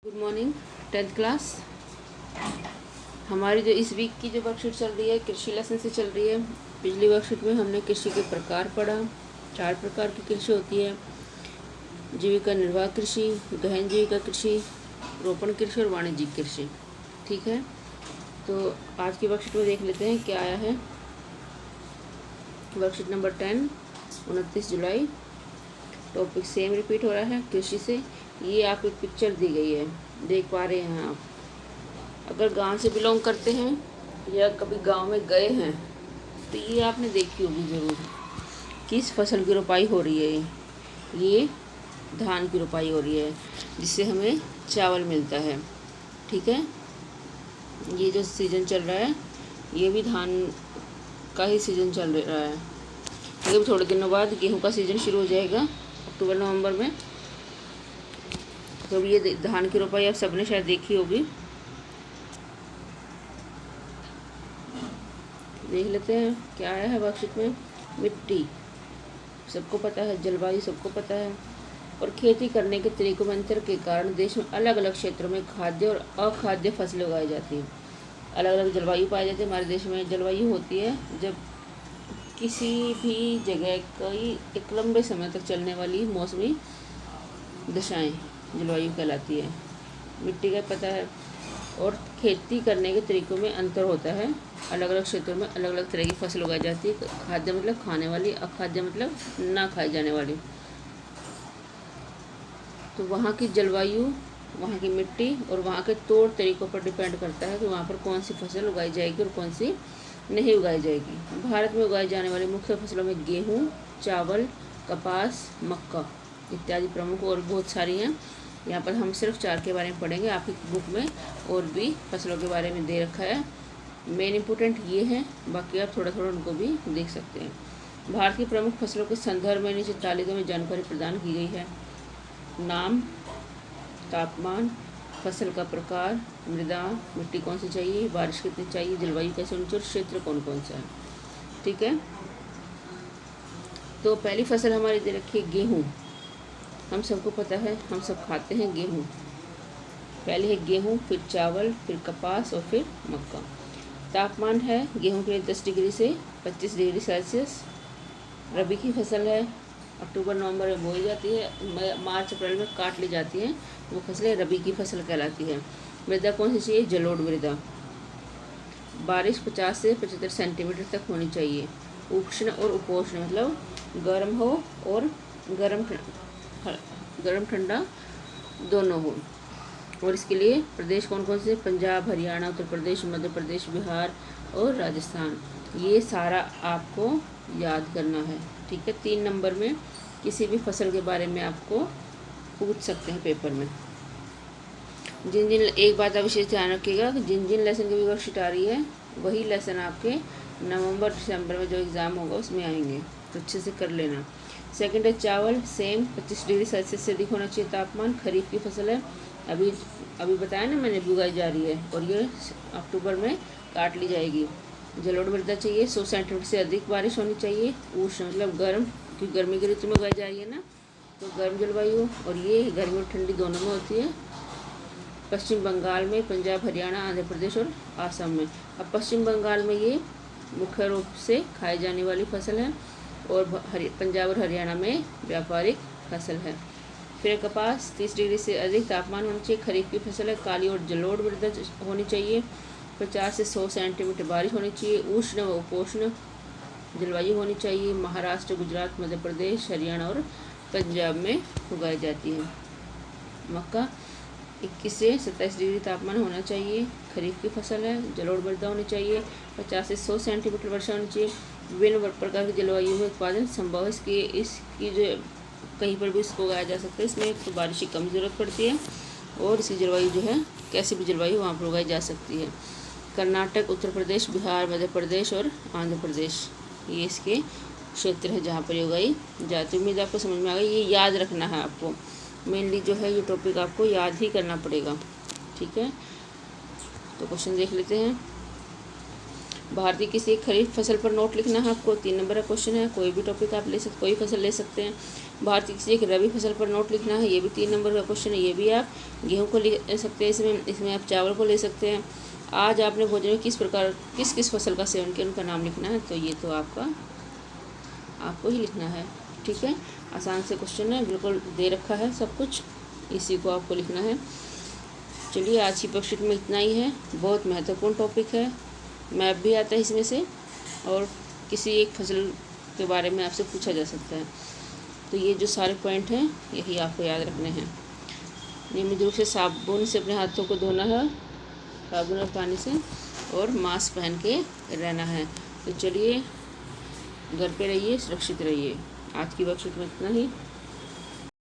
Good morning 10th class. हमारी जो इस वीक की जो वर्कशीट चल रही है कृषि लेसन से चल रही है। पिछली वर्कशीट में हमने कृषि के प्रकार पढ़ा। 4 प्रकार की कृषि होती है: जीविका निर्वाह कृषि, गहन जीविका कृषि, रोपण कृषि और वाणिज्यिक कृषि। ठीक है, तो आज की वर्कशीट में देख लेते हैं क्या आया है। वर्कशीट नंबर 10, 29 जुलाई। टॉपिक सेम रिपीट हो रहा है कृषि से। ये आपको एक पिक्चर दी गई है, देख पा रहे हैं आप। अगर गांव से बिलोंग करते हैं या कभी गांव में गए हैं तो ये आपने देखी होगी ज़रूर। किस फसल की रोपाई हो रही है? ये धान की रोपाई हो रही है, जिससे हमें चावल मिलता है। ठीक है, ये जो सीज़न चल रहा है ये भी धान का ही सीज़न चल रहा है। अभी थोड़े दिनों बाद गेहूं का सीज़न शुरू हो जाएगा, अक्टूबर नवंबर में। तो ये धान की रोपाई आप सबने शायद देखी होगी। देख लेते हैं क्या आया है वर्कशीट में। मिट्टी सबको पता है, जलवायु सबको पता है, और खेती करने के तरीकों में अंतर के कारण देश में अलग अलग क्षेत्रों में खाद्य और अखाद्य फसलें उगाई जाती हैं। अलग अलग जलवायु पाई जाती है हमारे देश में। जलवायु होती है जब किसी भी जगह कोई एक लंबे समय तक चलने वाली मौसमी दशाएं जलवायु कहलाती है। मिट्टी का पता है। और खेती करने के तरीकों में अंतर होता है। अलग अलग क्षेत्रों में अलग अलग तरह की फसल उगाई जाती है। खाद्य मतलब खाने वाली, अखाद्य मतलब ना खाई जाने वाली। तो वहाँ की जलवायु, वहाँ की मिट्टी और वहाँ के तौर तरीकों पर डिपेंड करता है कि वहाँ पर कौन सी फसल उगाई जाएगी और कौन सी नहीं उगाई जाएगी। भारत में उगाई जाने वाली मुख्य फसलों में गेहूँ, चावल, कपास, मक्का इत्यादि प्रमुख और बहुत सारी हैं। यहाँ पर हम सिर्फ 4 के बारे में पढ़ेंगे। आपकी बुक में और भी फसलों के बारे में दे रखा है। मेन इम्पोर्टेंट ये है, बाकी आप थोड़ा थोड़ा उनको भी देख सकते हैं। भारत की प्रमुख फसलों के संदर्भ में नीचे तालिका में जानकारी प्रदान की गई है। नाम, तापमान, फसल का प्रकार, मृदा, मिट्टी कौन सी चाहिए, बारिश कितनी चाहिए, जलवायु कैसे होनी चाहिए और क्षेत्र कौन कौन सा है। ठीक है, तो पहली फसल हमारी दे रखी है गेहूँ। हम सबको पता है, हम सब खाते हैं गेहूँ। पहले है गेहूँ, फिर चावल, फिर कपास और फिर मक्का। तापमान है गेहूँ के लिए 10 डिग्री से 25 डिग्री सेल्सियस। रबी की फसल है, अक्टूबर नवंबर में बोई जाती है, मार्च अप्रैल में काट ली जाती है। वो फसलें रबी की फसल कहलाती है। मृदा कौन सी चाहिए? जलोढ़ मृदा। बारिश 50 से 75 सेंटीमीटर तक होनी चाहिए। उष्ण और उपोष्ण मतलब गर्म हो और गर्म ठंडा दोनों हो। और इसके लिए प्रदेश कौन कौन से? पंजाब, हरियाणा, उत्तर प्रदेश, मध्य प्रदेश, बिहार और राजस्थान। ये सारा आपको याद करना है। ठीक है, 3 नंबर में किसी भी फसल के बारे में आपको पूछ सकते हैं पेपर में। एक बात आप विशेष ध्यान रखिएगा कि जिन जिन लेसन की भी वर्कशीट आ रही है वही लेसन आपके नवंबर दिसंबर में जो एग्ज़ाम होगा उसमें आएंगे, तो अच्छे से कर लेना। सेकंड है चावल, सेम 25 डिग्री सेल्सियस से अधिक होना चाहिए तापमान। खरीफ की फसल है, अभी बताया ना मैंने, उगाई जा रही है और ये अक्टूबर में काट ली जाएगी। जलोढ़ मृदा चाहिए, 100 सेंटीमीटर से अधिक बारिश होनी चाहिए। उष्ण मतलब गर्म, क्योंकि गर्मी की ऋतु में उगाई जा रही है ना, तो गर्म जलवायु, और ये गर्मी और ठंडी दोनों में होती है। पश्चिम बंगाल में, पंजाब, हरियाणा, आंध्र प्रदेश और आसाम में। अब पश्चिम बंगाल में ये मुख्य रूप से खाई जाने वाली फसल है और पंजाब और हरियाणा में व्यापारिक फसल है। फिर कपास, 30 डिग्री से अधिक तापमान होना चाहिए। खरीफ की फसल है, काली और जलोढ़ मृदा होनी चाहिए। 50 से 100 सेंटीमीटर बारिश होनी चाहिए। उष्ण व उपोष्ण जलवायु होनी चाहिए। महाराष्ट्र, गुजरात, मध्य प्रदेश, हरियाणा और पंजाब में उगाई जाती है। मक्का 21 से 27 डिग्री तापमान होना चाहिए। खरीफ की फसल है, जलोढ़ मृदा होनी चाहिए। 50 से 100 सेंटीमीटर वर्षा होनी चाहिए। विभिन्न प्रकार की जलवायु में उत्पादन संभव है। इसकी जो कहीं पर भी इसको उगाया जा सकता है। इसमें तो बारिश की कम ज़रूरत पड़ती है और इसकी जलवायु जो है, कैसी भी जलवायु वहाँ पर उगाई जा सकती है। कर्नाटक, उत्तर प्रदेश, बिहार, मध्य प्रदेश और आंध्र प्रदेश, ये इसके क्षेत्र है जहाँ पर ये उगाई जाती है। उम्मीद आपको समझ में आ गई। ये याद रखना है आपको, मेनली जो है ये टॉपिक आपको याद ही करना पड़ेगा। ठीक है, तो क्वेश्चन देख लेते हैं। भारतीय किसी खरीफ फसल पर नोट लिखना है आपको। 3 नंबर का क्वेश्चन है। कोई भी टॉपिक आप ले सकते, कोई फसल ले सकते हैं। भारत की किसी एक रबी फसल पर नोट लिखना है, ये भी 3 नंबर का क्वेश्चन है। ये भी आप गेहूँ को ले सकते हैं, इसमें आप चावल को ले सकते हैं। आज आपने भोजन में किस किस फसल का सेवन किया उनका नाम लिखना है, तो ये तो आपको ही लिखना है। ठीक है, आसान से क्वेश्चन है, बिल्कुल दे रखा है सब कुछ, इसी को आपको लिखना है। चलिए, आज की वर्कशीट में इतना ही है। बहुत महत्वपूर्ण टॉपिक है, मैप भी आता है इसमें से, और किसी एक फसल के बारे में आपसे पूछा जा सकता है। तो ये जो सारे पॉइंट हैं यही आपको याद रखने हैं। नियमित रूप से साबुन से अपने हाथों को धोना है, साबुन और पानी से, और मास्क पहन के रहना है। तो चलिए, घर पे रहिए, सुरक्षित रहिए। आज की वर्कशीट में इतना ही।